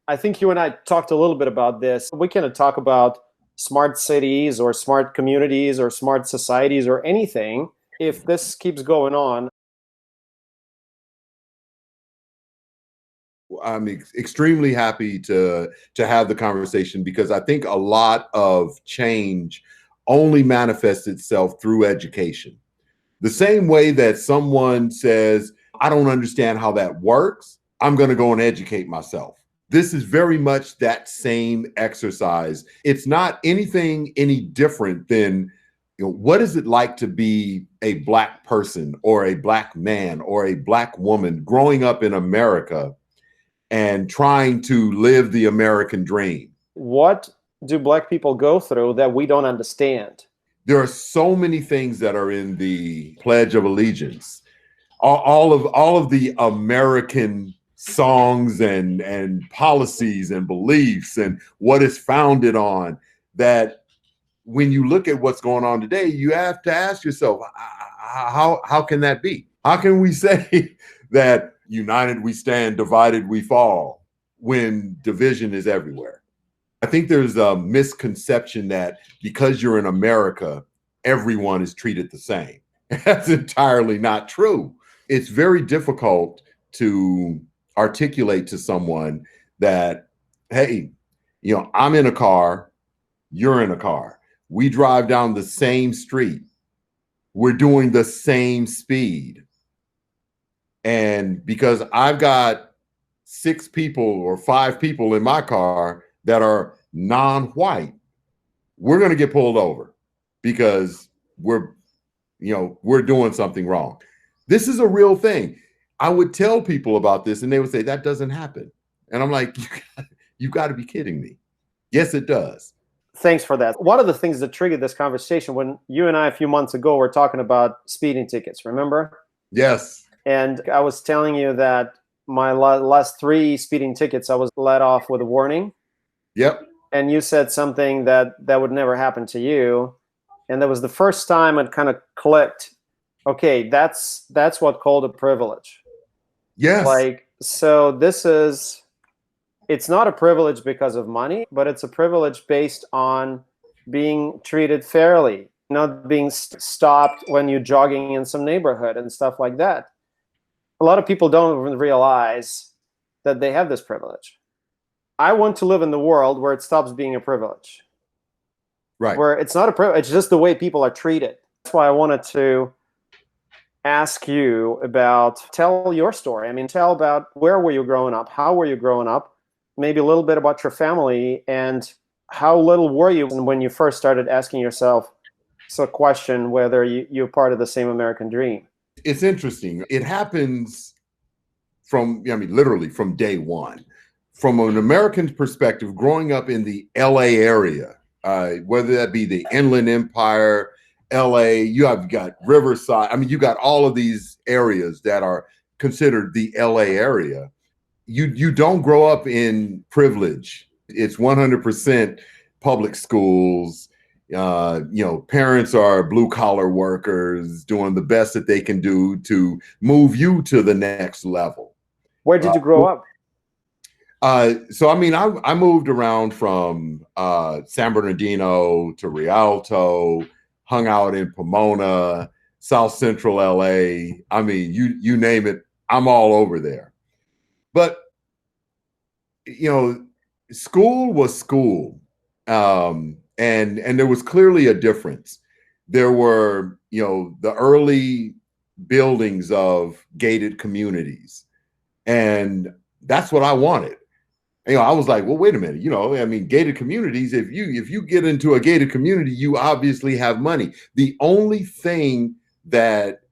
I think you and I talked a little bit about this. We can talk about smart cities or smart communities or smart societies or anything. If this keeps going on, I'm extremely happy to have the conversation because I think a lot of change only manifests itself through education. The same way that someone says, I don't understand how that works, I'm going to go and educate myself. This is very much that same exercise. It's not anything any different than, what is it like to be a Black person or a Black man or a Black woman growing up in America and trying to live the American dream? what do Black people go through that we don't understand? There are so many things that are in the Pledge of Allegiance. All of the American songs and policies and beliefs and what it's founded on, that when you look at what's going on today, you have to ask yourself, how can that be? How can we say that united we stand, divided we fall, when division is everywhere? I think there's a misconception that because you're in America, everyone is treated the same. That's entirely not true. It's very difficult to articulate to someone that, hey, I'm in a car, you're in a car. We drive down the same street. We're doing the same speed. And because I've got 6 people or 5 people in my car that are non-white, we're going to get pulled over because we're doing something wrong. This is a real thing. I would tell people about this and they would say, that doesn't happen. And I'm like, you got to be kidding me. Yes, it does. Thanks for that. One of the things that triggered this conversation when you and I a few months ago were talking about speeding tickets, remember? Yes. And I was telling you that my last 3 speeding tickets, I was let off with a warning. Yep. And you said something that would never happen to you. And that was the first time it kind of clicked. Okay, that's what called a privilege. Yes. So it's not a privilege because of money, but it's a privilege based on being treated fairly, not being stopped when you're jogging in some neighborhood and stuff like that. A lot of people don't even realize that they have this privilege. I want to live in the world where it stops being a privilege. Right. Where it's not a privilege, it's just the way people are treated. That's why I wanted to ask you tell your story. I mean, tell about where were you growing up? How were you growing up? Maybe a little bit about your family and how little were you when you first started asking yourself a question whether you're part of the same American dream. It's interesting. It happens literally from day one. From an American perspective, growing up in the LA area, whether that be the Inland Empire, LA, you have got Riverside. I mean, you got all of these areas that are considered the LA area. You don't grow up in privilege. It's 100% public schools. Parents are blue collar workers doing the best that they can do to move you to the next level. Where did you grow up? I moved around from San Bernardino to Rialto, hung out in Pomona, South Central LA. I mean, you name it, I'm all over there. But school was school, and there was clearly a difference. There were the early buildings of gated communities, and that's what I wanted. I was like, well, wait a minute. Gated communities, if you get into a gated community, you obviously have money. The only thing that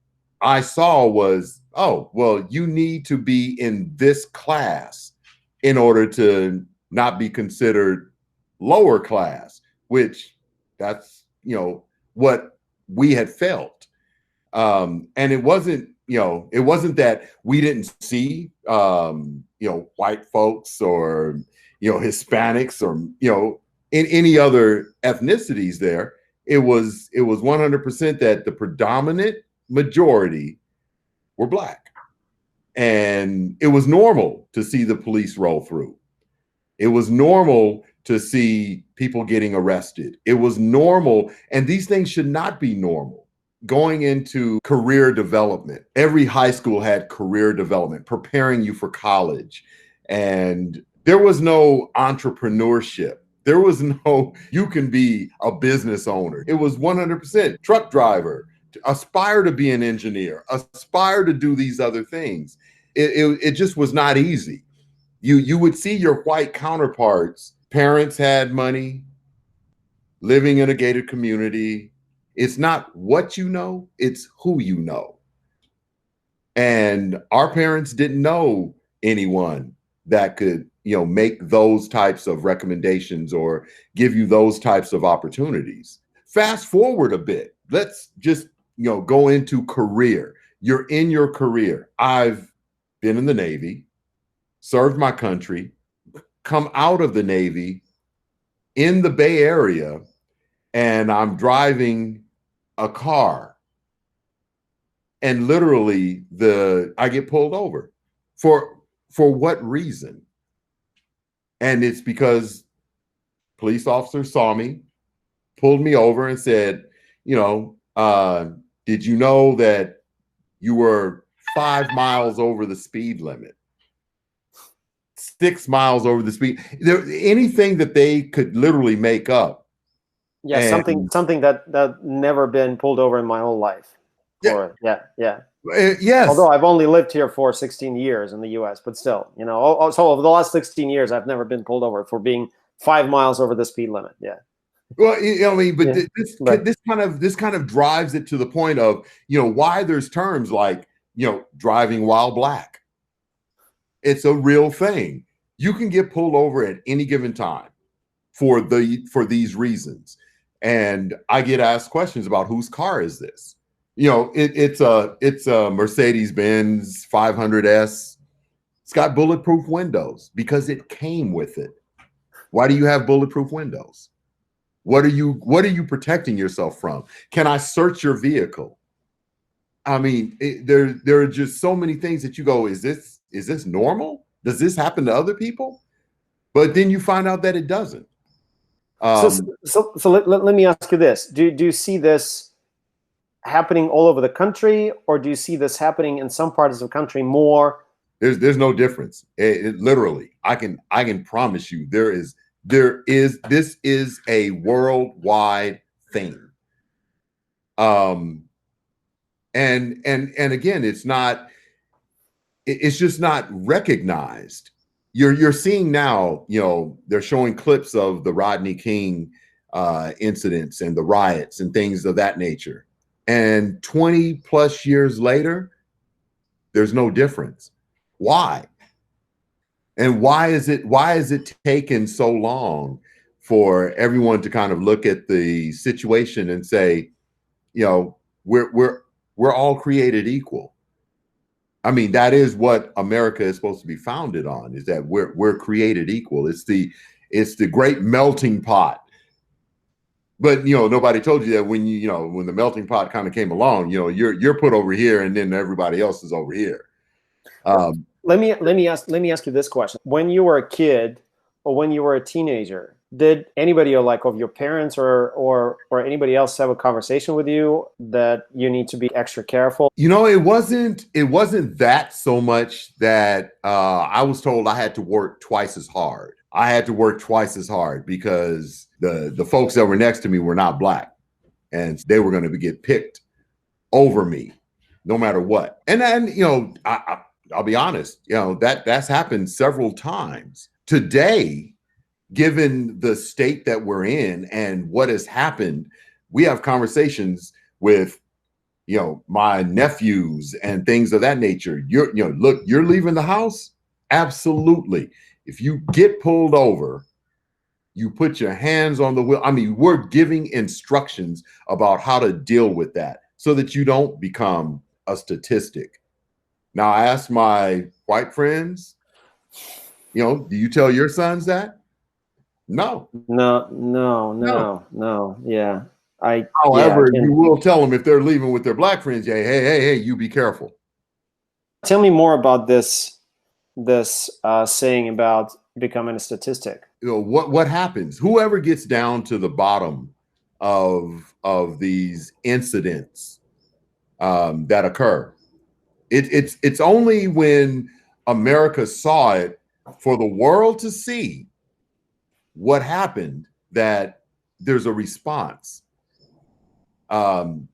I saw was, oh, well, you need to be in this class in order to not be considered lower class, which that's, what we had felt. And it wasn't that we didn't see, white folks or, Hispanics or, in any other ethnicities there. It was 100% that the predominant majority were Black. And it was normal to see the police roll through. It was normal to see people getting arrested. It was normal, and these things should not be normal. Going into career development, every high school had career development, preparing you for college. And there was no entrepreneurship. There was no, you can be a business owner. It was 100% truck driver, aspire to be an engineer, aspire to do these other things. It just was not easy. You would see your white counterparts, parents had money, living in a gated community. It's not what you know, it's who you know. And our parents didn't know anyone that could, make those types of recommendations or give you those types of opportunities. Fast forward a bit. Let's just, go into career. You're in your career. I've been in the Navy, served my country, come out of the Navy in the Bay Area, and I'm driving a car. And literally I get pulled over. For what reason? And it's because police officers saw me, pulled me over and said, did you know that you were 5 miles over the speed limit? 6 miles over the speed. Anything that they could literally make up. Yeah, something that never been pulled over in my whole life. Yeah. Yes. Although I've only lived here for 16 years in the U.S., but still, so over the last 16 years, I've never been pulled over for being 5 miles over the speed limit. Yeah. Well, this kind of drives it to the point of, why there's terms like, driving while black. It's a real thing. You can get pulled over at any given time for these reasons. And I get asked questions about whose car is this? It's a Mercedes-Benz 500S. It's got bulletproof windows because it came with it. Why do you have bulletproof windows? What are you protecting yourself from? Can I search your vehicle? I mean, there are just so many things that you go, is this normal? Does this happen to other people? But then you find out that it doesn't. So let me ask you this: Do you see this happening all over the country, or do you see this happening in some parts of the country more? There's no difference. Literally, I can promise you this is a worldwide thing. And again, it's just not recognized. You're seeing now, they're showing clips of the Rodney King incidents and the riots and things of that nature. And 20 plus years later, there's no difference. Why? And why is it taken so long for everyone to kind of look at the situation and say, we're all created equal? I mean, that is what America is supposed to be founded on, is that we're created equal. It's the great melting pot. But nobody told you that when when the melting pot kind of came along, you're put over here and then everybody else is over here. Let me ask you this question: When you were a kid or when you were a teenager, did anybody of your parents or anybody else have a conversation with you that you need to be extra careful? It wasn't that so much that I was told I had to work twice as hard. I had to work twice as hard because the folks that were next to me were not black, and they were going to get picked over me no matter what. And then, I'll be honest, that's happened several times. Today, given the state that we're in and what has happened, we have conversations with, my nephews and things of that nature. Look, you're leaving the house? Absolutely. If you get pulled over, you put your hands on the wheel. I mean, we're giving instructions about how to deal with that so that you don't become a statistic. Now, I asked my white friends, do you tell your sons that? No. Yeah. However, you will tell them if they're leaving with their black friends, hey, you be careful. Tell me more about this saying about becoming a statistic. What happens? Whoever gets down to the bottom of these incidents that occur, it's only when America saw it for the world to see what happened that there's a response.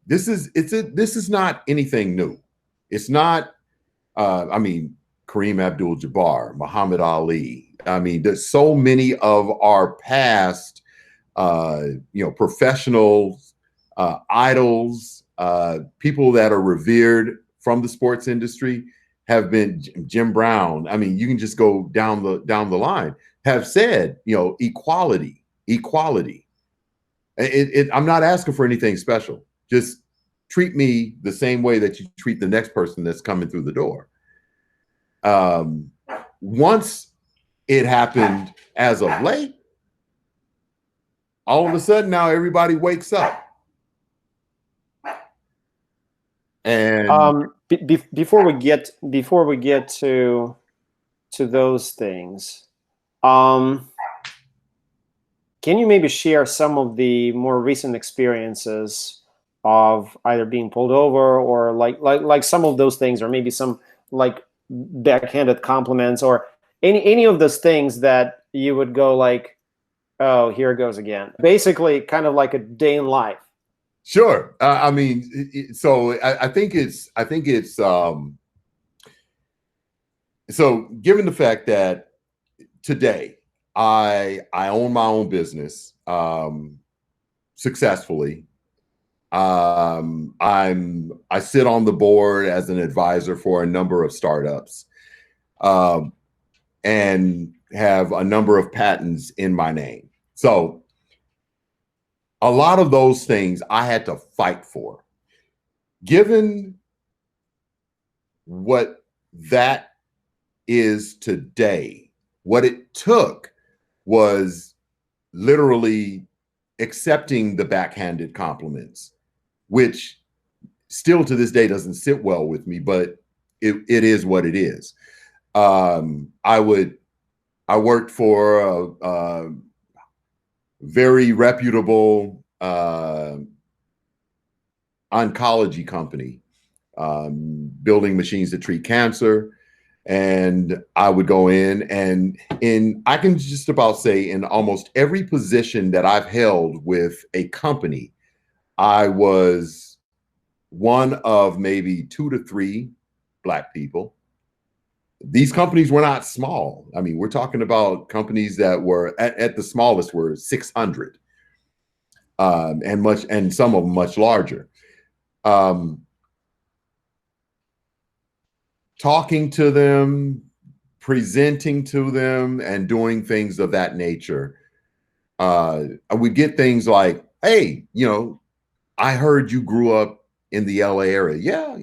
This is not anything new. It's not. I mean, Kareem Abdul-Jabbar, Muhammad Ali. I mean, there's so many of our past, professionals, idols, people that are revered from the sports industry have been Jim Brown. I mean, you can just go down the line, have said, equality. I'm not asking for anything special. Just treat me the same way that you treat the next person that's coming through the door. Once it happened as of late, all of a sudden now everybody wakes up. And before we get to those things, can you maybe share some of the more recent experiences of either being pulled over or like some of those things, or maybe some like backhanded compliments, or any of those things that you would go like, oh, here it goes again. Basically, kind of like a day in life. Sure. I mean, so I think it's so given the fact that today I own my own business successfully. I sit on the board as an advisor for a number of startups, and have a number of patents in my name. So a lot of those things I had to fight for. Given what that is today, what it took was literally accepting the backhanded compliments, which still to this day doesn't sit well with me, but it is what it is. I worked for a very reputable oncology company, building machines to treat cancer. And I would go in, and I can just about say in almost every position that I've held with a company, I was one of maybe 2 to 3 Black people. These companies were not small. I mean, we're talking about companies that were at the smallest were 600, and some of them much larger. Talking to them, presenting to them, and doing things of that nature. We get things like, hey, I heard you grew up in the LA area. Yeah,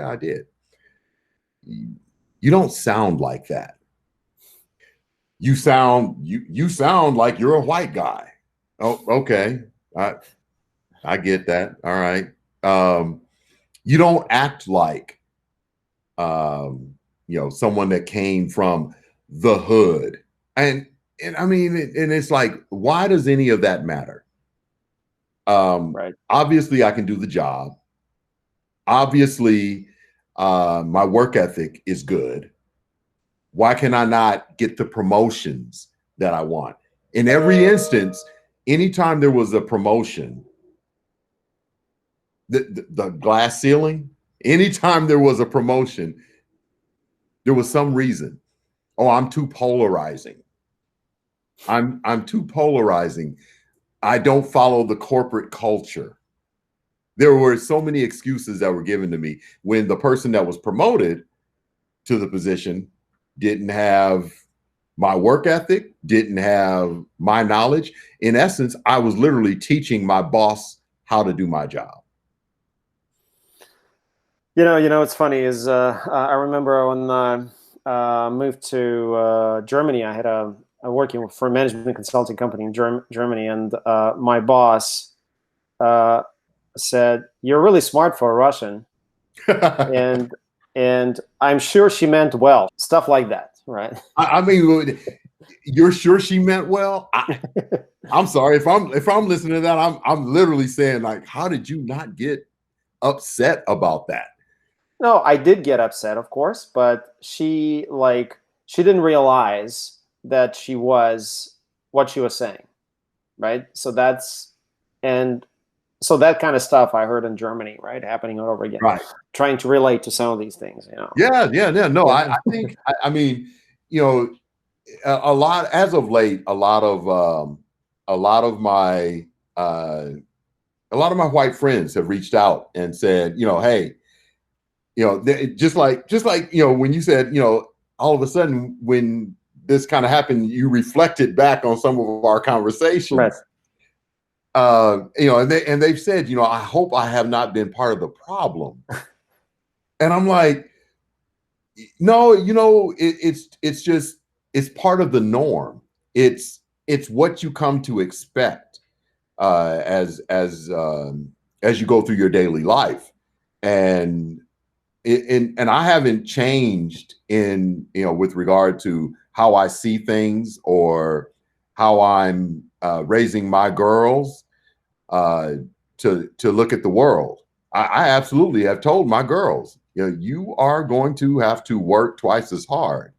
I did. You don't sound like that. You sound like you're a white guy. Oh, okay. I get that. All right. You don't act like someone that came from the hood. And I mean, and it's like, why does any of that matter? Right. Obviously I can do the job. Obviously, my work ethic is good. Why can I not get the promotions that I want? In every instance, anytime there was a promotion, the glass ceiling, anytime there was a promotion, there was some reason. Oh, I'm too polarizing. I'm too polarizing. I don't follow the corporate culture. There were so many excuses that were given to me when the person that was promoted to the position didn't have my work ethic, didn't have my knowledge. In essence, I was literally teaching my boss how to do my job. What's funny is I remember when I moved to Germany, I had working for a management consulting company in Germany, and my boss said, "You're really smart for a Russian," and I'm sure she meant well, stuff like that, right? I mean, You're sure she meant well? I'm sorry if I'm listening to that. I'm literally saying, like, how did you not get upset about that? No, I did get upset, of course, but she didn't realize that she was what she was saying, right? And so that kind of stuff I heard in Germany, right, happening all over again, Right. trying to relate to some of these things, you know. Yeah. No, Yeah. I think I mean, you know, a lot as of late, a lot of my a lot of my white friends have reached out and said, hey, just like when you said, all of a sudden when this kind of happened, you reflected back on some of our Right. conversations. And they've said, I hope I have not been part of the problem. And I'm like, no, it's just it's part of the norm. It's what you come to expect as you go through your daily life, and and I haven't changed in with regard to how I see things or how I'm raising my girls to look at the world. I absolutely have told my girls, you are going to have to work twice as hard.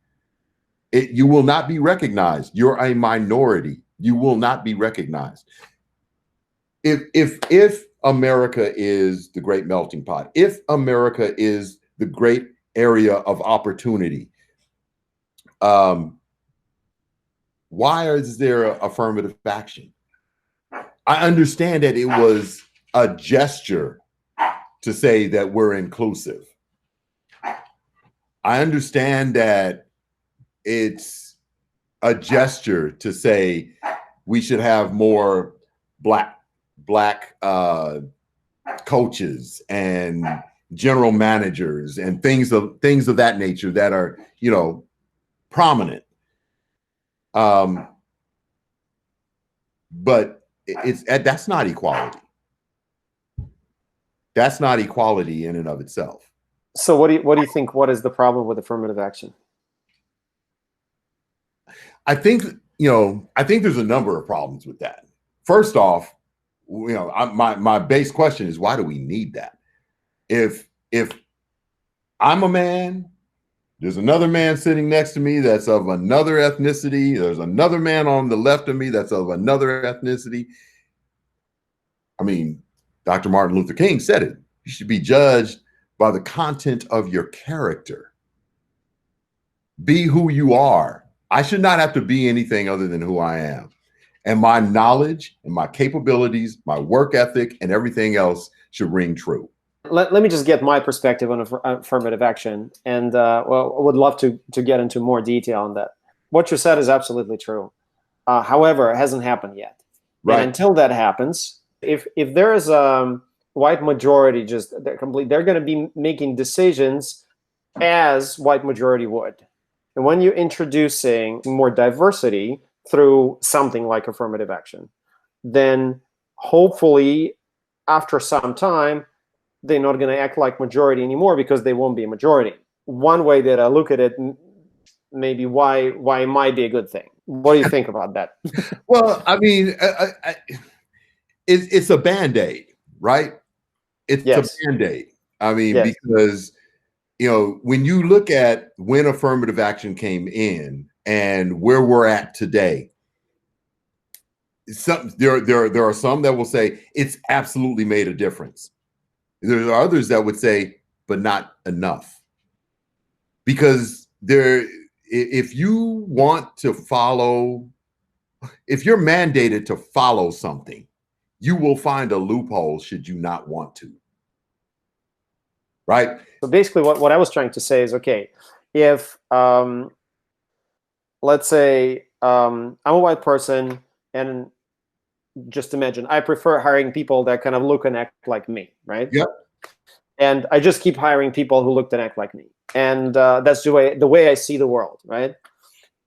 You will not be recognized. You're a minority. You will not be recognized. If America is the great melting pot, if America is the great area of opportunity, why is there affirmative action? I understand that it was a gesture to say that we're inclusive. I understand that it's a gesture to say we should have more black coaches and general managers and things of that nature that are prominent. But that's not equality. That's not equality in and of itself. So what do you think? What is the problem with affirmative action? I think there's a number of problems with that. First off, my base question is, why do we need that? If I'm a man, there's another man sitting next to me that's of another ethnicity. There's another man on the left of me that's of another ethnicity. I mean, Dr. Martin Luther King said it. You should be judged by the content of your character. Be who you are. I should not have to be anything other than who I am. And my knowledge and my capabilities, my work ethic, and everything else should ring true. Let me just get my perspective on affirmative action, and well, I would love to get into more detail on that. What you said is absolutely true. However, it hasn't happened yet. Right. And until that happens, if there is a white majority, they're going to be making decisions as white majority would. And when you're introducing more diversity through something like affirmative action, then hopefully after some time, they're not going to act like majority anymore because they won't be a majority. One way that I look at it, maybe why it might be a good thing. What do you think about that? Well, I mean, it's a Band-Aid, right? It's Yes. a Band-Aid. I mean, Yes. because when you look at when affirmative action came in and where we're at today, there are some that will say it's absolutely made a difference. There are others that would say, but not enough. Because if you want to follow, if you're mandated to follow something, you will find a loophole should you not want to. Right? So basically what I was trying to say is, okay, if let's say I'm a white person, and just imagine I prefer hiring people that kind of look and act like me, right? Yep. And I just keep hiring people who look and act like me, and that's the way I see the world, right?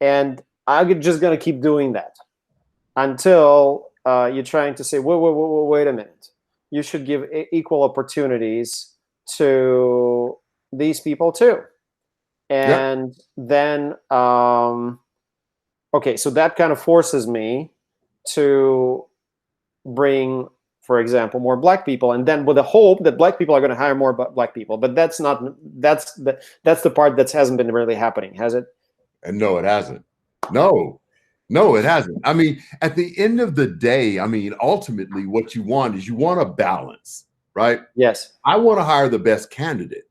And I'm just gonna keep doing that until you're trying to say, wait a minute, you should give equal opportunities to these people too. And then okay, so that kind of forces me to bring, for example, more black people, and then with the hope that black people are going to hire more black people. But that's the part that hasn't been really happening, has it? And no, it hasn't. No, no, it hasn't. I mean, at the end of the day, I mean, ultimately, what you want is you want a balance, right? Yes. I want to hire the best candidate.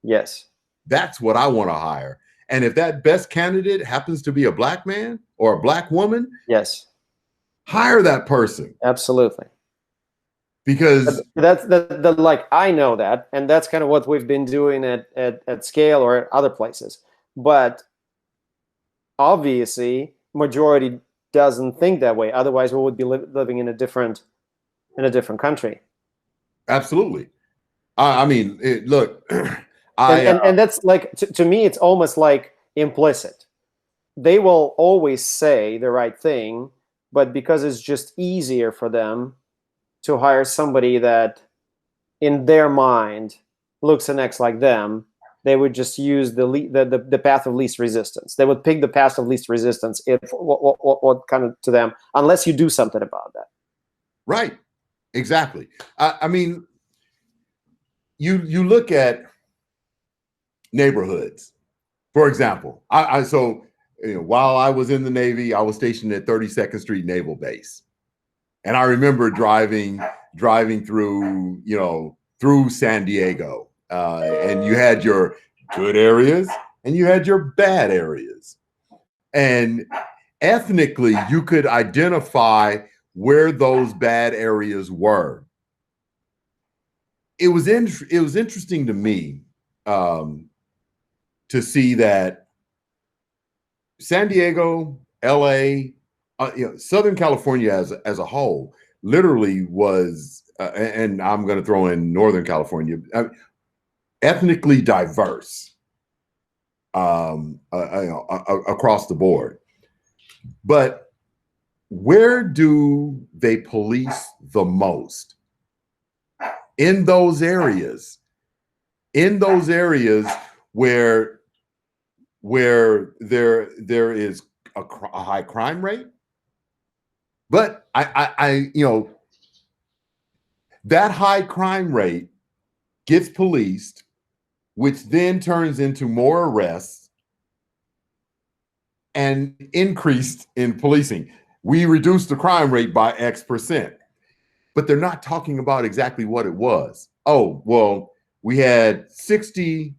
Yes. That's what I want to hire. And if that best candidate happens to be a black man or a black woman, yes, hire that person. Absolutely. Because that's the like, I know that, and that's kind of what we've been doing at Scale or at other places. But obviously, majority doesn't think that way. Otherwise, we would be living in a different country. Absolutely. I mean, look, and that's like, to me, it's almost like implicit. They will always say the right thing, but because it's just easier for them to hire somebody that, in their mind, looks and acts like them, they would just use the path of least resistance. They would pick the path of least resistance if what kind of to them, unless you do something about that. Right. Exactly. I mean, you look at neighborhoods, for example. So while I was in the Navy, I was stationed at 32nd Street Naval Base, and I remember driving through through San Diego, and you had your good areas and you had your bad areas, and ethnically you could identify where those bad areas were. It was interesting to me to see that San Diego, LA, Southern California as a whole, literally was, and I'm going to throw in Northern California, ethnically diverse across the board. But where do they police the most? In those areas where there is a high crime rate. But that high crime rate gets policed, which then turns into more arrests and increased in policing. We reduced the crime rate by X%, but they're not talking about exactly what it was. Oh, well, we had 60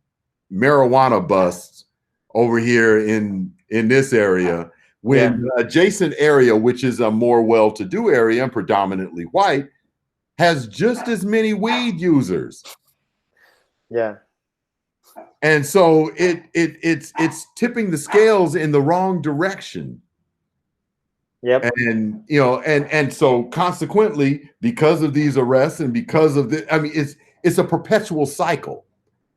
marijuana busts over here in this area, when the adjacent area, which is a more well-to-do area and predominantly white, has just as many weed users. Yeah. And so it's tipping the scales in the wrong direction. Yep. And and so consequently, because of these arrests and because of the, I mean, it's a perpetual cycle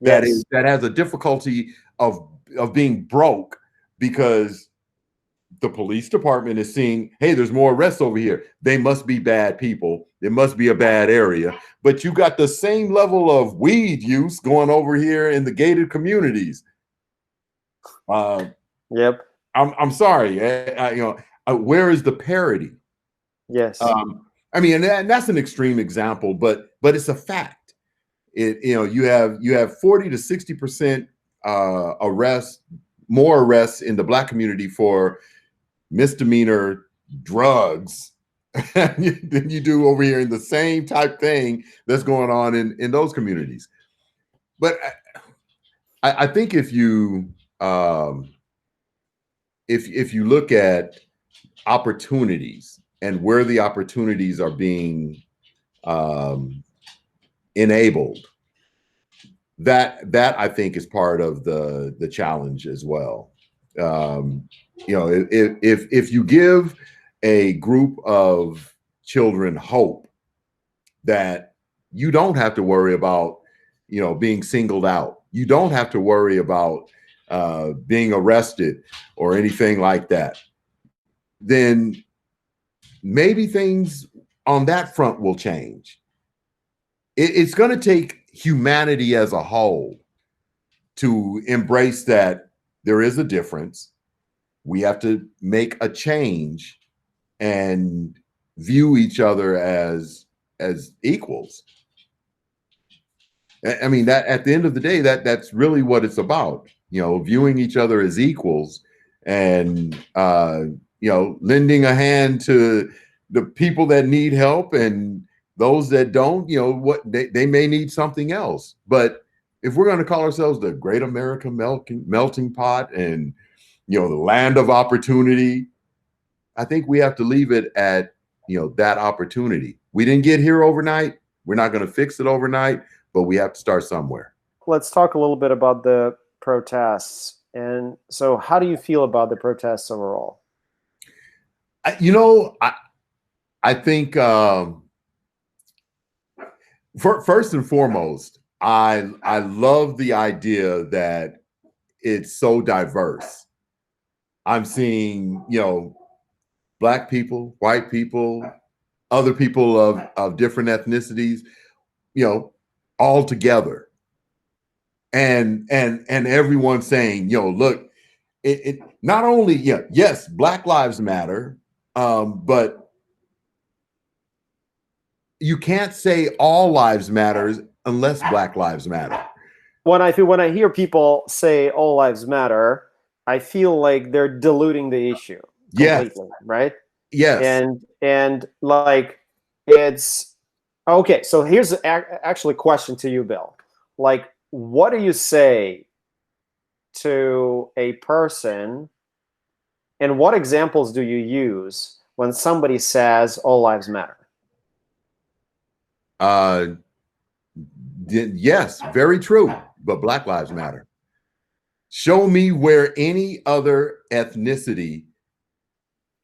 that has a difficulty of being broke, because the police department is seeing, hey, there's more arrests over here. They must be bad people. It must be a bad area. But you got the same level of weed use going over here in the gated communities. Yep. I'm sorry. Where is the parity? Yes. I mean, and that's an extreme example, but it's a fact. You have 40 to 60% arrests, more arrests in the Black community for misdemeanor drugs than you do over here in the same type thing that's going on in those communities. But I think if you look at opportunities and where the opportunities are being enabled, that I think is part of the challenge as well. If you give a group of children hope that you don't have to worry about, being singled out, you don't have to worry about being arrested or anything like that, then maybe things on that front will change. It's going to take humanity as a whole to embrace that there is a difference, we have to make a change and view each other as equals. I mean, that at the end of the day, that's really what it's about, you know, viewing each other as equals, and you know, lending a hand to the people that need help, and those that don't, you know, what they may need something else. But if we're going to call ourselves the great America melting pot, and, you know, the land of opportunity, I think we have to leave it at, you know, that opportunity. We didn't get here overnight. We're not going to fix it overnight, but we have to start somewhere. Let's talk a little bit about the protests. And so how do you feel about the protests overall? You know, I think first and foremost, I love the idea that it's so diverse. I'm seeing, you know, Black people, white people, other people of different ethnicities, you know, all together, and everyone saying, you know, look, it not only, yeah, yes, Black Lives Matter, but you can't say all lives matters unless Black Lives Matter. When I hear people say all lives matter, I feel like they're diluting the issue completely, Yes. right? Yes. And like, it's okay. So here's actually a question to you, Bill. Like, what do you say to a person, and what examples do you use when somebody says all lives matter? Yes, very true. But Black Lives Matter. Show me where any other ethnicity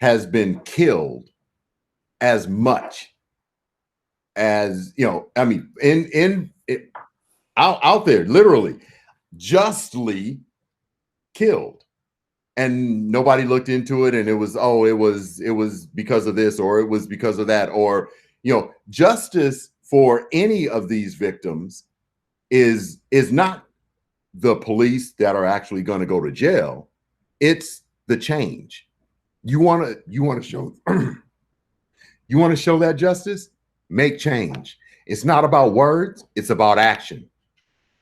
has been killed as much as, you know, I mean, out there, literally justly killed, and nobody looked into it, and it was, oh, it was because of this, or it was because of that, or, you know, justice for any of these victims is not the police that are actually going to go to jail. It's the change. You want to show you want to show that justice, make change. It's not about words, it's about action.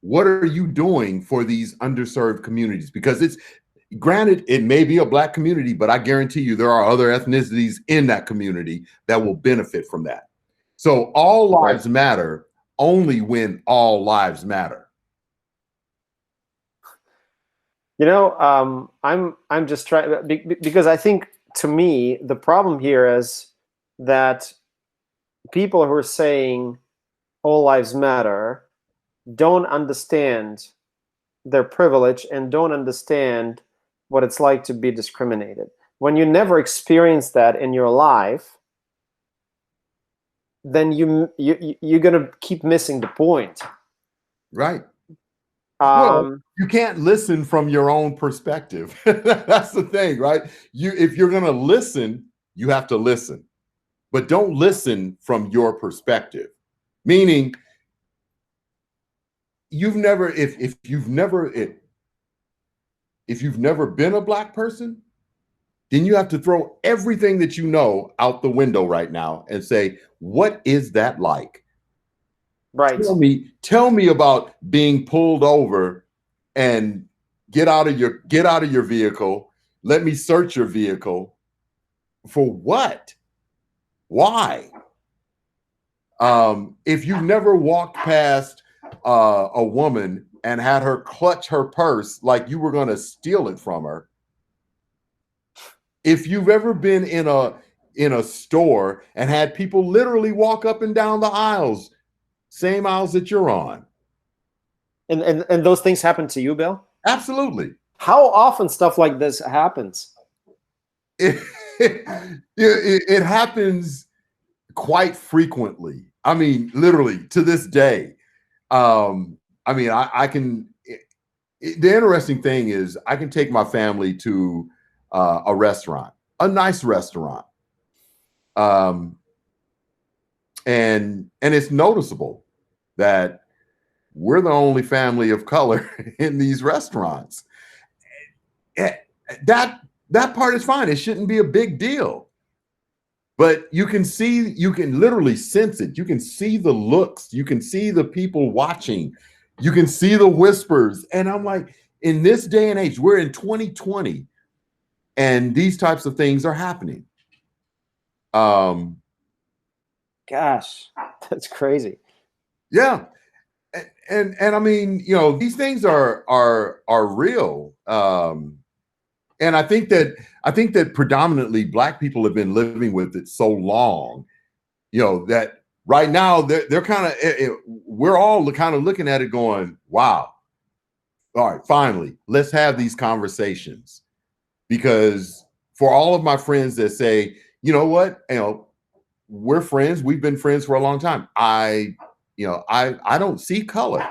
What are you doing for these underserved communities? Because it's, granted, it may be a Black community, but I guarantee you there are other ethnicities in that community that will benefit from that. So all lives matter only when all lives matter. You know, I'm just trying, because I think, to me, the problem here is that people who are saying all lives matter don't understand their privilege and don't understand what it's like to be discriminated. When you never experience that in your life, then you're gonna keep missing the point. Right. Well, you can't listen from your own perspective. That's the thing, right? If you're going to listen, you have to listen, but don't listen from your perspective. Meaning, you've never, if you've never been a Black person, then you have to throw everything that you know out the window right now and say, what is that like? Right. Tell me about being pulled over and get out of your vehicle. Let me search your vehicle. For what? Why? If you've never walked past a woman and had her clutch her purse like you were going to steal it from her, if you've ever been in a store and had people literally walk up and down the aisles, same aisles that you're on. And those things happen to you, Bill? Absolutely. How often stuff like this happens? It happens quite frequently. I mean, literally to this day. I mean, I can, the interesting thing is I can take my family to a restaurant, a nice restaurant. And it's noticeable that we're the only family of color in these restaurants. That that part is fine. It shouldn't be a big deal. But you can literally sense it. You can see the looks. You can see the people watching. You can see the whispers. And I'm like, in this day and age, we're in 2020, and these types of things are happening. Gosh, that's crazy. Yeah. And I mean, you know, these things are real. And I think that predominantly Black people have been living with it so long, you know, that right now they're kind of, we're all kind of looking at it going, wow, all right, finally, let's have these conversations. Because for all of my friends that say, you know what, you know, we're friends, we've been friends for a long time, I don't see color.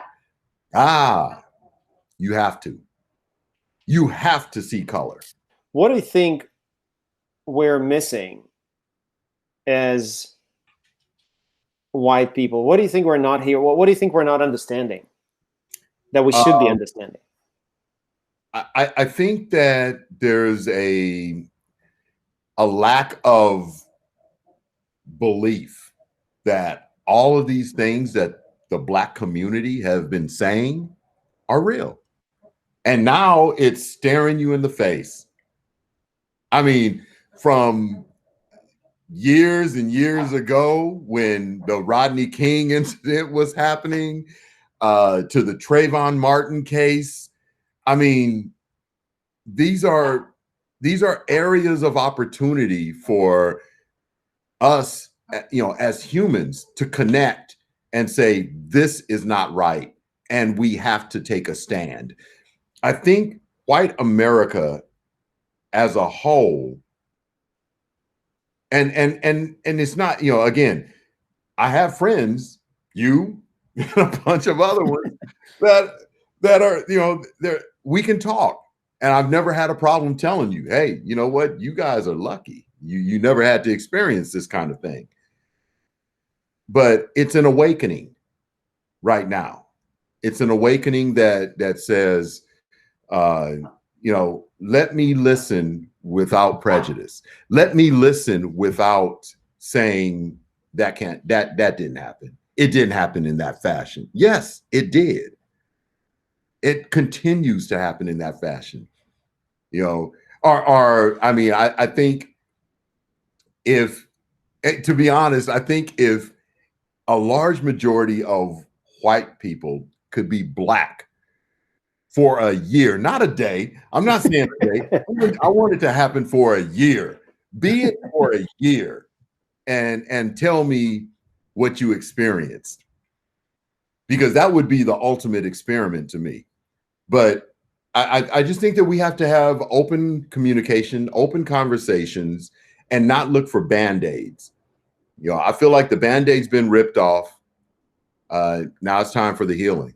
You have to. You have to see color. What do you think we're missing as white people? What do you think we're not here? What do you think we're not understanding that we should be understanding? I think that there's a lack of belief that all of these things that the Black community have been saying are real. And now it's staring you in the face. I mean, from years and years ago when the Rodney King incident was happening, to the Trayvon Martin case. I mean, these are areas of opportunity for us, you know, as humans to connect and say, this is not right, and we have to take a stand. I think white America as a whole, and it's not, you know, again, I have friends, you, and a bunch of other ones that are, you know, we can talk. And I've never had a problem telling you, hey, you know what? You guys are lucky. You never had to experience this kind of thing. But it's an awakening right now. It's an awakening that says, you know, let me listen without prejudice. Let me listen without saying that didn't happen. It didn't happen in that fashion. Yes, it did. It continues to happen in that fashion. You know, I mean, I think to be honest, I think if a large majority of white people could be Black for a year, not a day. I'm not saying a day. I want it to happen for a year. Be it for a year, and tell me what you experienced, because that would be the ultimate experiment to me. But I just think that we have to have open communication, open conversations, and not look for band-aids. You know, I feel like the band-aid's been ripped off. Now it's time for the healing.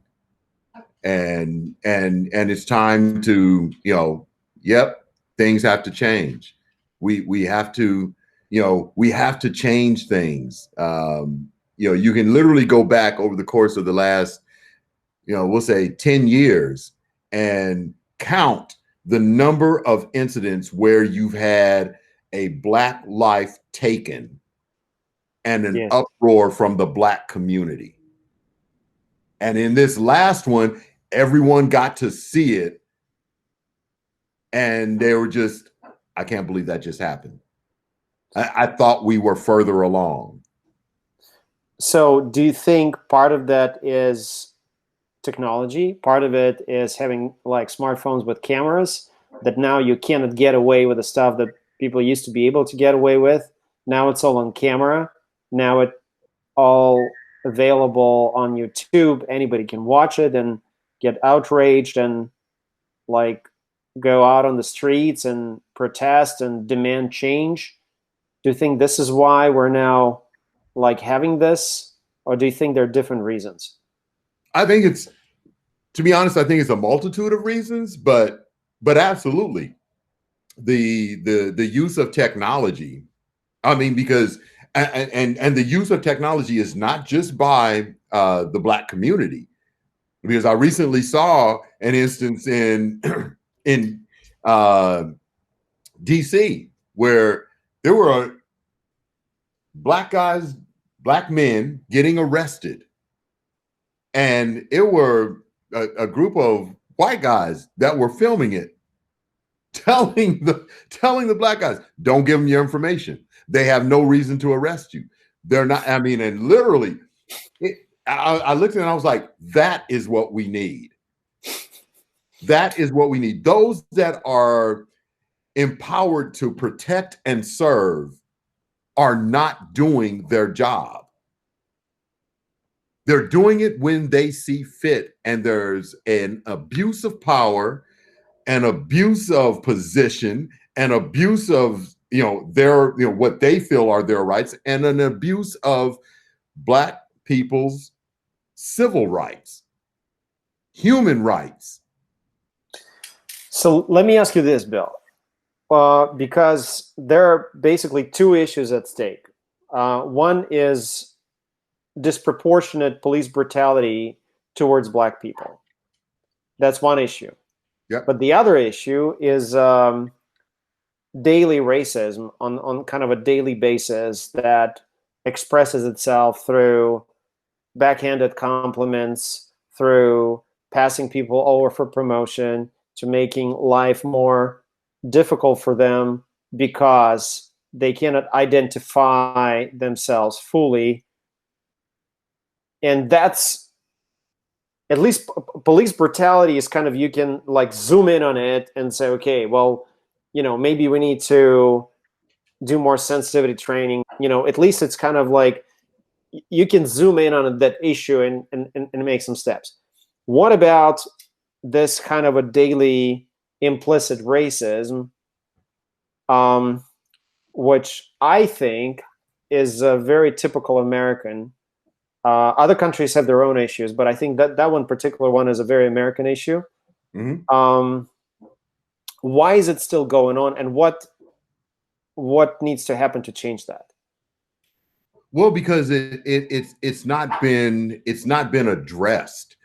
And it's time to, you know, yep, things have to change. We have to, you know, we have to change things. You know, you can literally go back over the course of the last, you know, we'll say 10 years and count the number of incidents where you've had a Black life taken and an uproar from the Black community. And in this last one, everyone got to see it, and they were just, I can't believe that just happened. I thought we were further along. So do you think part of that is technology? Part of it is having like smartphones with cameras that now you cannot get away with the stuff that people used to be able to get away with. Now it's all on camera. Now it's all available on YouTube. Anybody can watch it and get outraged and like go out on the streets and protest and demand change. Do you think this is why we're now like having this, or do you think there are different reasons? I think it's, to be honest, I think it's a multitude of reasons, but absolutely the use of technology. I mean, because and the use of technology is not just by the Black community, because I recently saw an instance in DC, where there were black men getting arrested, and it were a group of white guys that were filming it, telling the black guys, don't give them your information. They have no reason to arrest you. They're not, I mean, and literally, I looked at it and I was like, that is what we need. That is what we need. Those that are empowered to protect and serve are not doing their job. They're doing it when they see fit, and there's an abuse of power, an abuse of position, an abuse of their what they feel are their rights, and an abuse of Black people's civil rights, human rights. So let me ask you this, Bill, because there are basically two issues at stake. One is disproportionate police brutality towards Black people. That's one issue. Yep. But the other issue is daily racism on kind of a daily basis that expresses itself through backhanded compliments, through passing people over for promotion, to making life more difficult for them because they cannot identify themselves fully. And that's, at least police brutality is kind of, you can like zoom in on it and say, okay, well, maybe we need to do more sensitivity training. At least it's kind of like you can zoom in on that issue and make some steps. What about this kind of a daily implicit racism, which I think is a very typical American? Other countries have their own issues, but I think that one particular one is a very American issue. Mm-hmm. Why is it still going on, and what needs to happen to change that? Well, because it's not been addressed,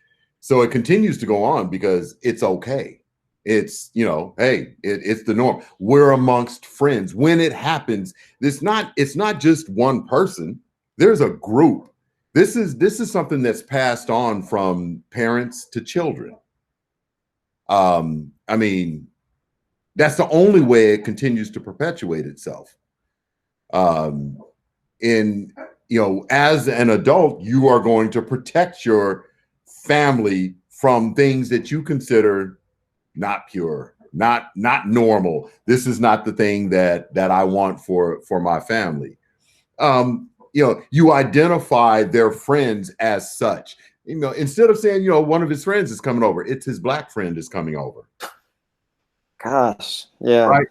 so it continues to go on because it's okay. It's hey, it's the norm. We're amongst friends. When it happens, it's not just one person. There's a group. This is something that's passed on from parents to children. I mean, that's the only way it continues to perpetuate itself. As an adult, you are going to protect your family from things that you consider not pure, not normal. This is not the thing that I want for my family. You identify their friends as such. Instead of saying, one of his friends is coming over, it's his Black friend is coming over. Gosh, yeah. Right.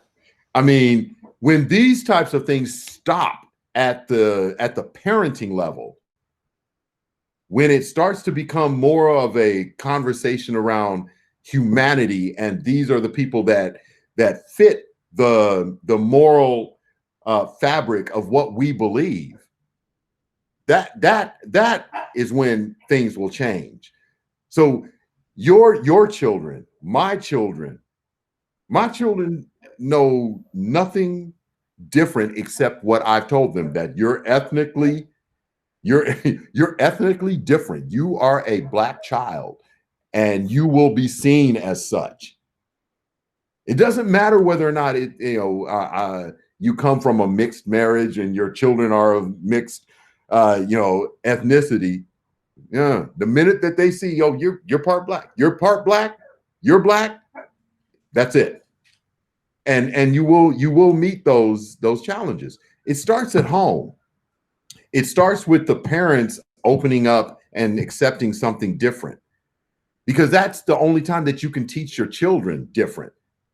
I mean, when these types of things stop at the parenting level, when it starts to become more of a conversation around humanity, and these are the people that fit the moral fabric of what we believe, that is when things will change. So your children, my children know nothing different except what I've told them, that you're ethnically different. You are a Black child, and you will be seen as such. It doesn't matter whether or not you come from a mixed marriage and your children are of mixed ethnicity. Yeah, the minute that they see, you're part Black, you're Black, that's it. And you will meet those challenges. It starts at home. It starts with the parents opening up and accepting something different, because that's the only time that you can teach your children different,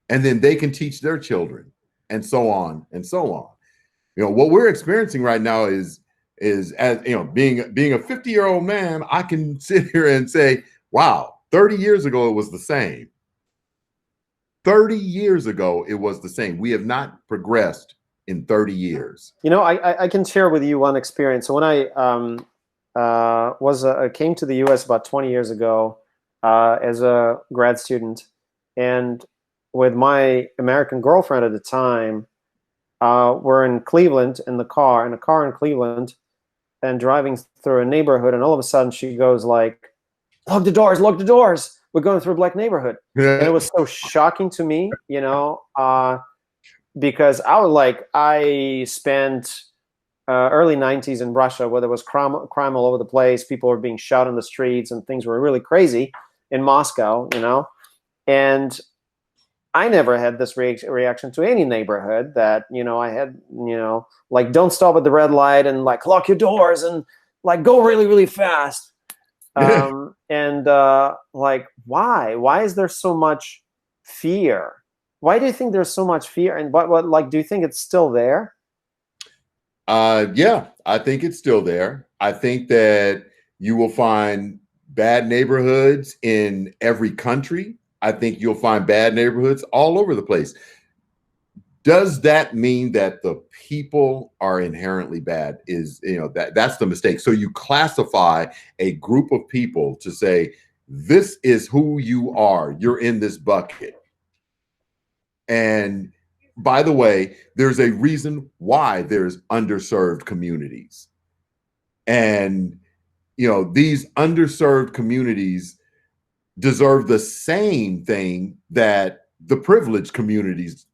and then they can teach their children, and so on and so on. What we're experiencing right now is as being a 50-year-old man, I can sit here and say, wow, 30 years ago it was the same. 30 years ago it was the same. We have not progressed in 30 years. I can share with you one experience. So when I came to the US about 20 years ago as a grad student, and with my American girlfriend at the time. We're in Cleveland in a car in Cleveland, and driving through a neighborhood, and all of a sudden she goes like, lock the doors, lock the doors. We're going through a black neighborhood. And it was so shocking to me, because I spent early 90s in Russia, where there was crime all over the place. People were being shot on the streets and things were really crazy in Moscow, and I never had this reaction to any neighborhood that, I had, like, don't stop at the red light and like lock your doors and like go really, really fast. Like, why is there so much fear? Why do you think there's so much fear? And what like, do you think it's still there? Yeah, I think it's still there. I think that you will find bad neighborhoods in every country. I think you'll find bad neighborhoods all over the place. Does that mean that the people are inherently bad? That's the mistake. So you classify a group of people to say, this is who you are. You're in this bucket. And by the way, there's a reason why there's underserved communities. And, these underserved communities deserve the same thing that the privileged communities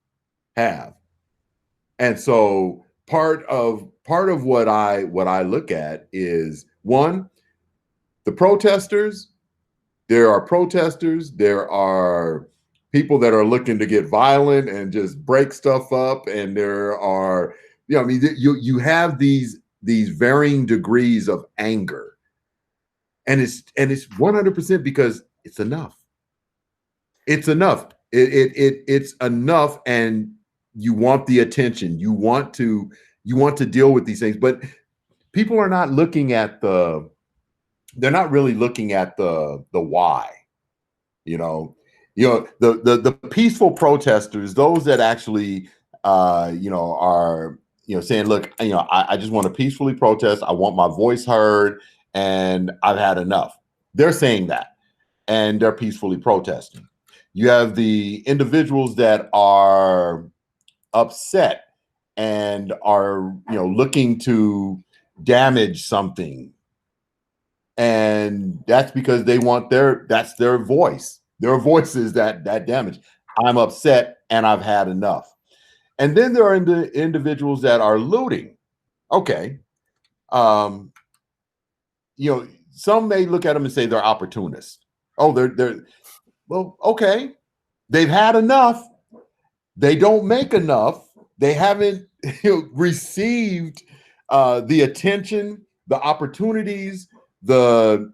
have. And so part of what I look at is, one, the protesters. There are protesters. There are people that are looking to get violent and just break stuff up. And there are, you have these varying degrees of anger. And it's 100% because it's enough. It's enough. It's enough, and you want the attention. You want to deal with these things, but people are not looking at they're not really looking at the why. The peaceful protesters, those that actually are saying, look, I just want to peacefully protest. I want my voice heard, and I've had enough. They're saying that, and they're peacefully protesting. You have the individuals that are upset and are, looking to damage something. And that's because they want that's their voice. Their voice is that damage. I'm upset and I've had enough. And then there are individuals that are looting. Okay. Some may look at them and say they're opportunists. Oh, well, okay. They've had enough. They don't make enough. They haven't received the attention, the opportunities, the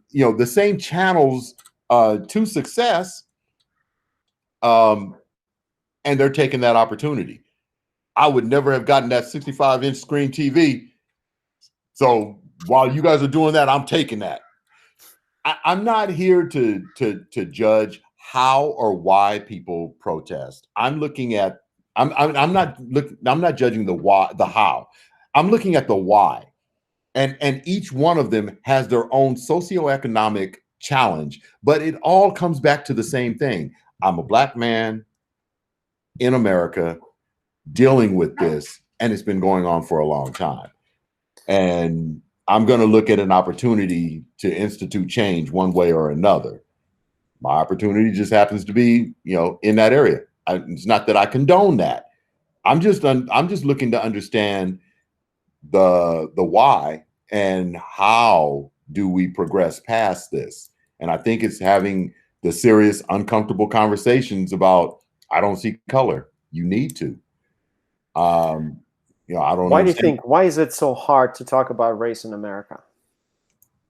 same channels to success, and they're taking that opportunity. I would never have gotten that 65-inch screen TV. So while you guys are doing that, I'm taking that. I'm not here to judge how or why people protest. I'm looking at I'm not judging the why, the how. I'm looking at the why. And each one of them has their own socioeconomic challenge, but it all comes back to the same thing. I'm a Black man in America dealing with this, and it's been going on for a long time. And I'm going to look at an opportunity to institute change one way or another. My opportunity just happens to be, in that area. It's not that I condone that. I'm just looking to understand the why and how do we progress past this. And I think it's having the serious, uncomfortable conversations about, I don't see color. You need to. I don't. Why do you think? Why is it so hard to talk about race in America?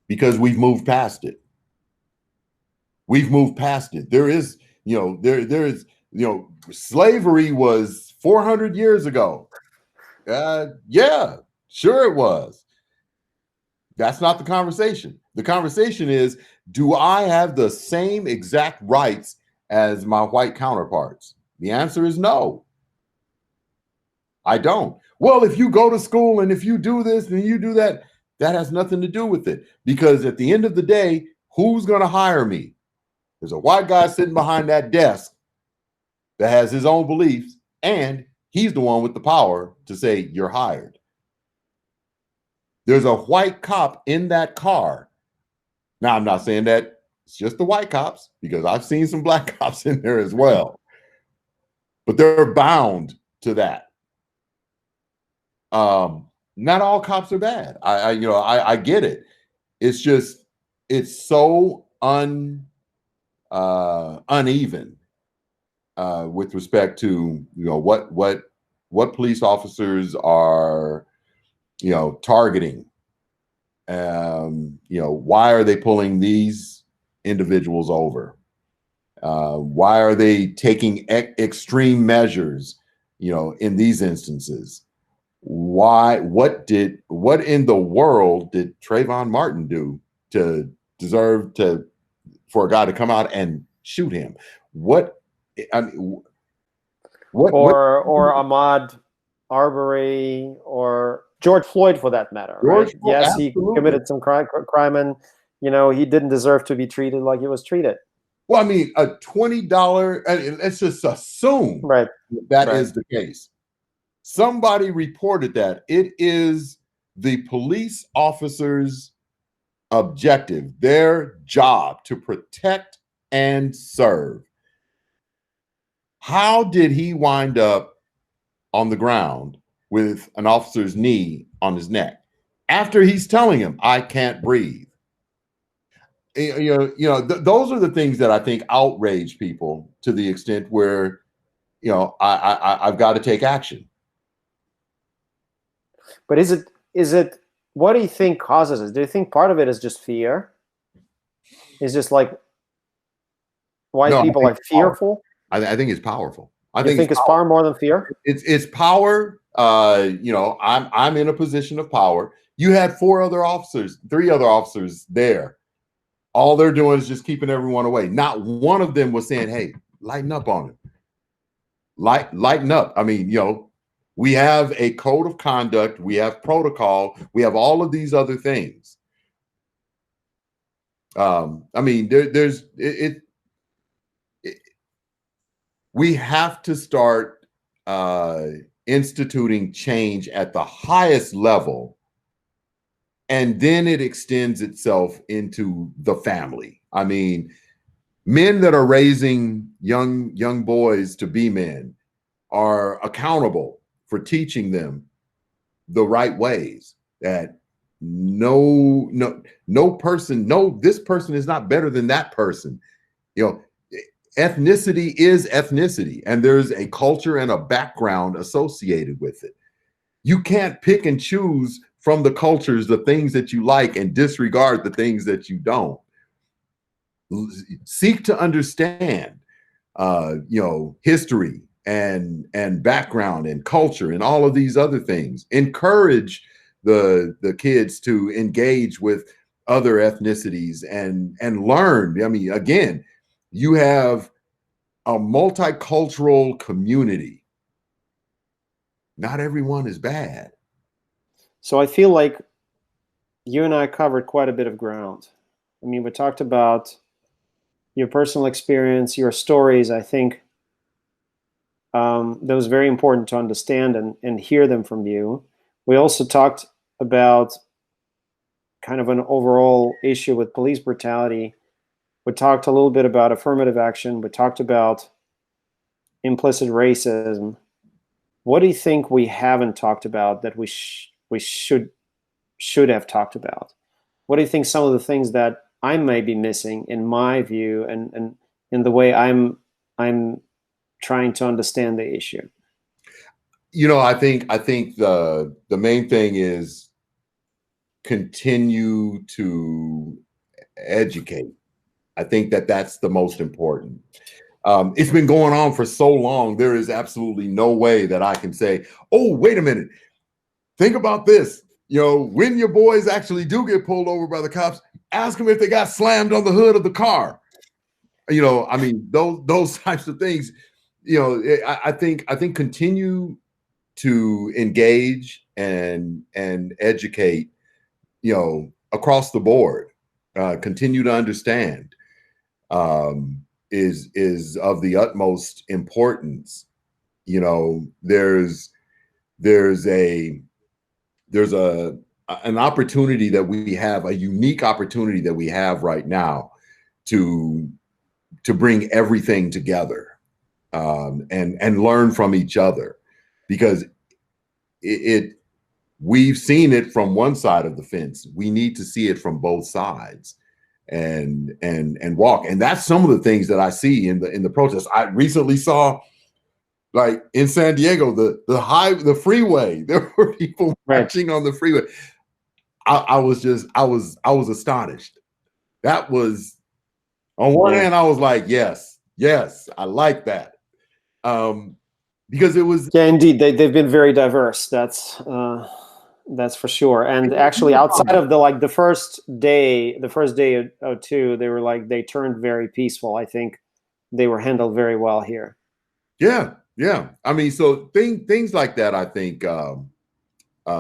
Because we've moved past it. We've moved past it. There is, there is, slavery was 400 years ago. Yeah, sure it was. That's not the conversation. The conversation is, do I have the same exact rights as my white counterparts? The answer is no. I don't. Well, if you go to school and if you do this and you do that, that has nothing to do with it. Because at the end of the day, who's going to hire me? There's a white guy sitting behind that desk that has his own beliefs, and he's the one with the power to say you're hired. There's a white cop in that car. Now, I'm not saying that it's just the white cops, because I've seen some black cops in there as well, but they're bound to that. Not all cops are bad. I get it. It's just, it's so uneven with respect to, what police officers are, targeting. Why are they pulling these individuals over? Why are they taking extreme measures, in these instances? Why? What in the world did Trayvon Martin do to deserve for a guy to come out and shoot him? What? I mean, or Ahmaud Arbery, or George Floyd, for that matter, right? Yes, he committed some crime, and he didn't deserve to be treated like he was treated. Well, I mean, a $20. Let's just assume that is the case. Somebody reported that it is the police officer's objective, their job, to protect and serve. How did he wind up on the ground with an officer's knee on his neck after he's telling him, I can't breathe? Those are the things that I think outrage people to the extent where, I've got to take action. But is it, what do you think causes it? Do you think part of it is just fear? It's just like why people are fearful? I think it's powerful. I think it's power more than fear. It's power. I'm in a position of power. You had 3 other officers there. All they're doing is just keeping everyone away. Not one of them was saying, hey, lighten up on him. Lighten up. I mean, we have a code of conduct. We have protocol. We have all of these other things. I mean, we have to start instituting change at the highest level, and then it extends itself into the family. I mean, men that are raising young boys to be men are accountable for teaching them the right ways, that this person is not better than that person. Ethnicity is ethnicity, and there's a culture and a background associated with it. You can't pick and choose from the cultures the things that you like and disregard the things that you don't. Seek to understand, history and background and culture and all of these other things. Encourage the kids to engage with other ethnicities and learn. I mean, again, you have a multicultural community. Not everyone is bad. So I feel like you and I covered quite a bit of ground. I mean, we talked about your personal experience, your stories. I think that was very important to understand and hear them from you. We also talked about kind of an overall issue with police brutality. We talked a little bit about affirmative action. We talked about implicit racism. What do you think we haven't talked about that we should have talked about? What do you think some of the things that I may be missing in my view and in the way I'm trying to understand the issue? I think the main thing is continue to educate. I think that's the most important. It's been going on for so long. There is absolutely no way that I can say, oh, wait a minute. Think about this. When your boys actually do get pulled over by the cops, ask them if they got slammed on the hood of the car. I mean, those types of things, I think continue to engage and educate, across the board, continue to understand. is of the utmost importance. You know, there's an opportunity that we have, a unique opportunity that we have right now to bring everything together, and learn from each other, because we've seen it from one side of the fence. We need to see it from both sides, and walk. And that's some of the things that I see in the protests. I recently saw, like in San Diego, the freeway. There were people marching on the freeway. I was astonished. That was, on one hand, I was like, yes, I like that. Because it was, yeah, indeed, they've been very diverse. That's for sure. And actually, outside of the first day or two, they turned very peaceful. I think they were handled very well here. Yeah. I mean, so things like that, I think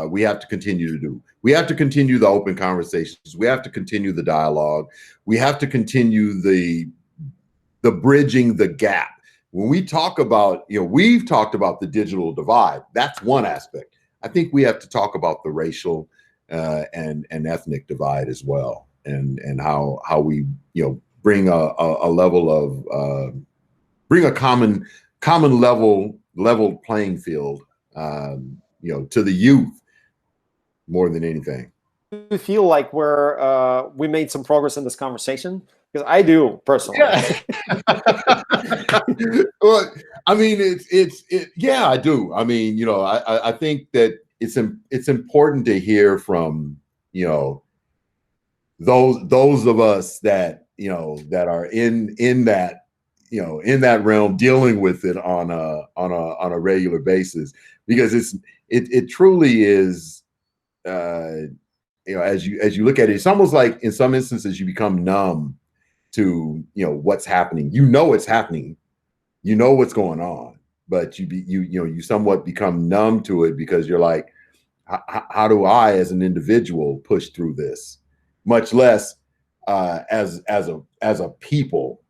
we have to continue to do. We have to continue the open conversations. We have to continue the dialogue. We have to continue the bridging the gap. When we talk about, we've talked about the digital divide. That's one aspect. I think we have to talk about the racial and ethnic divide as well, and how we bring a level of bring a common level playing field to the youth more than anything. Do you feel like we made some progress in this conversation? Because I do personally. Yeah. Well, I mean, yeah, I do. I mean, I think that it's important to hear from, those of us that, that are in that, in that realm, dealing with it on a regular basis, because it truly is, as you look at it, it's almost like in some instances you become numb to what's happening. It's happening, what's going on, but you somewhat become numb to it, because you're like, how do I as an individual push through this, much less as a people,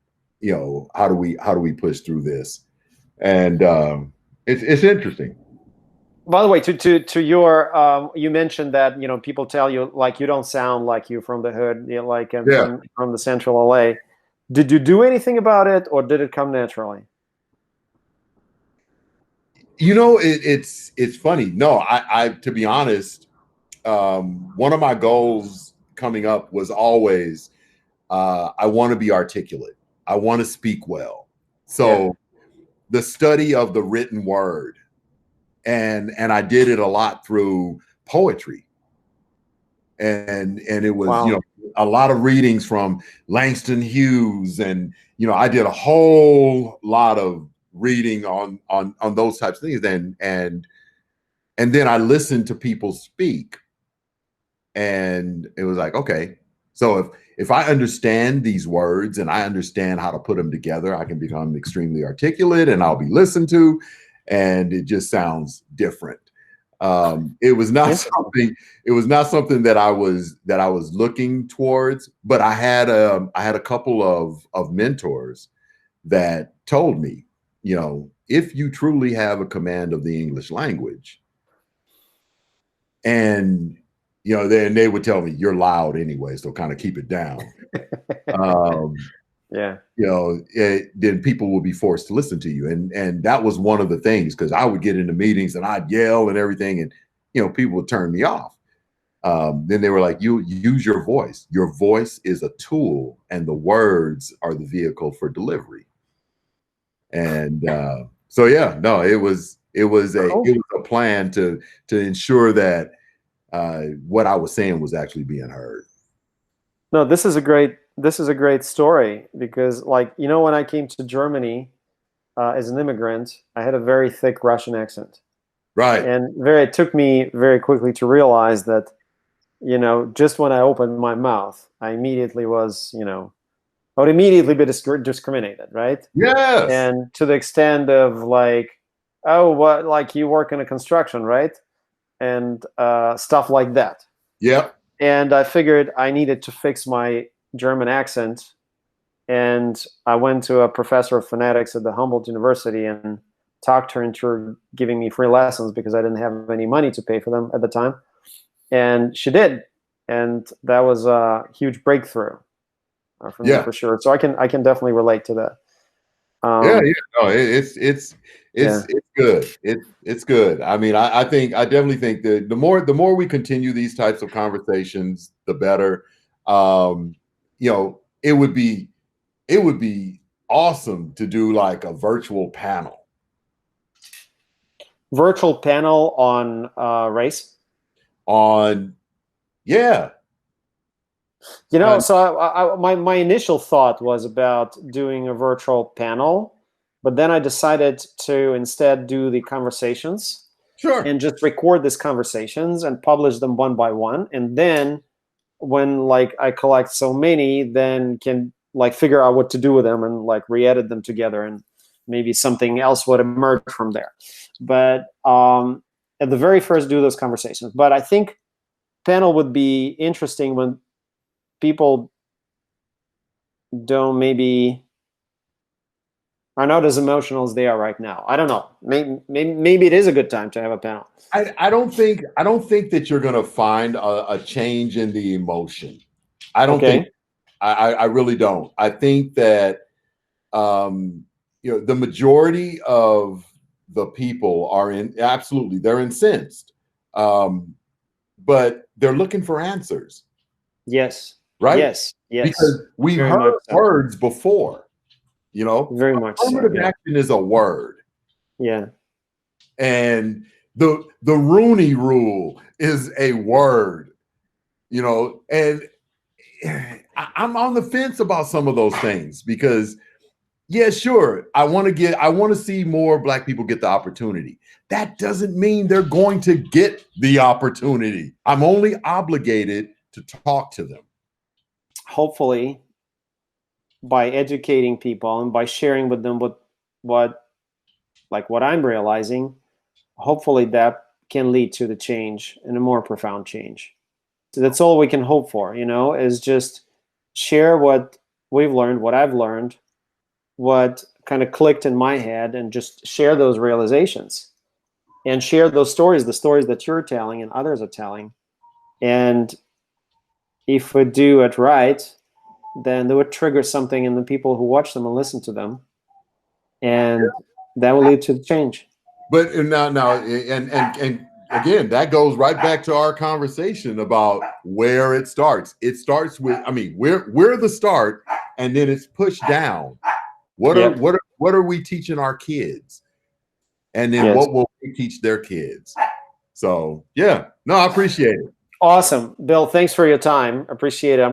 how do we push through this? And it's interesting. By the way, to your you mentioned that people tell you like you don't sound like you from the hood, from the central LA. Did you do anything about it, or did it come naturally? It's funny. No, I to be honest, one of my goals coming up was always, I want to be articulate. I want to speak well. So the study of the written word, and I did it a lot through poetry, and it was a lot of readings from Langston Hughes, and I did a whole lot of reading on those types of things, and then I listened to people speak, and it was like, okay, so if I understand these words and I understand how to put them together, I can become extremely articulate, and I'll be listened to, and it just sounds different. It was not something that I was looking towards, but I had a couple of mentors that told me, if you truly have a command of the English language, and then they would tell me, you're loud anyway, so kind of keep it down. Then people will be forced to listen to you. And that was one of the things, because I would get into meetings and I'd yell and everything, and people would turn me off. Then they were like, you use your voice. Your voice is a tool, and the words are the vehicle for delivery. And so it was a plan to ensure that what I was saying was actually being heard. No, this is a great story, because when I came to Germany as an immigrant, I had a very thick Russian accent. Right. And it took me very quickly to realize that, just when I opened my mouth, I immediately I would immediately be discriminated, right? Yes. And to the extent of you work in a construction, right? And stuff like that. Yep. And I figured I needed to fix my German accent And I went to a professor of phonetics at the Humboldt University and talked her into giving me free lessons because I didn't have any money to pay for them at the time. And she did. And that was a huge breakthrough for me, for sure. So I can definitely relate to that. No, it's Yeah. good. It's good. I mean, I definitely think that the more we continue these types of conversations, the better. You know, it would be awesome to do like a virtual panel. Virtual panel on race? On, yeah. You know, so my initial thought was about doing a virtual panel, but then I decided to instead do the conversations. Sure. And just record these conversations and publish them one by one. And then when like I collect so many, then can like figure out what to do with them and like re-edit them together, and maybe something else would emerge from there. But at the very first, do those conversations. But I think panel would be interesting when people don't maybe are not as emotional as they are right now. I don't know. Maybe it is a good time to have a panel. I don't think that you're going to find a change in the emotion. I don't think. I really don't. I think that you know, the majority of the people are they're incensed, but they're looking for answers. Yes. Right. Yes. Because we've heard words before. You know, very much. Affirmative action is a word. Yeah. And the Rooney Rule is a word. You know, and I'm on the fence about some of those things because, yeah, sure, I want to see more Black people get the opportunity. That doesn't mean they're going to get the opportunity. I'm only obligated to talk to them. Hopefully, by educating people and by sharing with them what I'm realizing, hopefully that can lead to the change and a more profound change. So that's all we can hope for, you know, is just share what we've learned, what I've learned, what kind of clicked in my head, and just share those realizations and share those stories, the stories that you're telling and others are telling. And if we do it right, then they would trigger something in the people who watch them and listen to them, and that will lead to the change. But now, and again, that goes right back to our conversation about where it starts. It starts with, I mean, we're the start, and then it's pushed down. What are we teaching our kids, and then what will we teach their kids? So yeah, no, I appreciate it. Awesome, Bill. Thanks for your time. Appreciate it.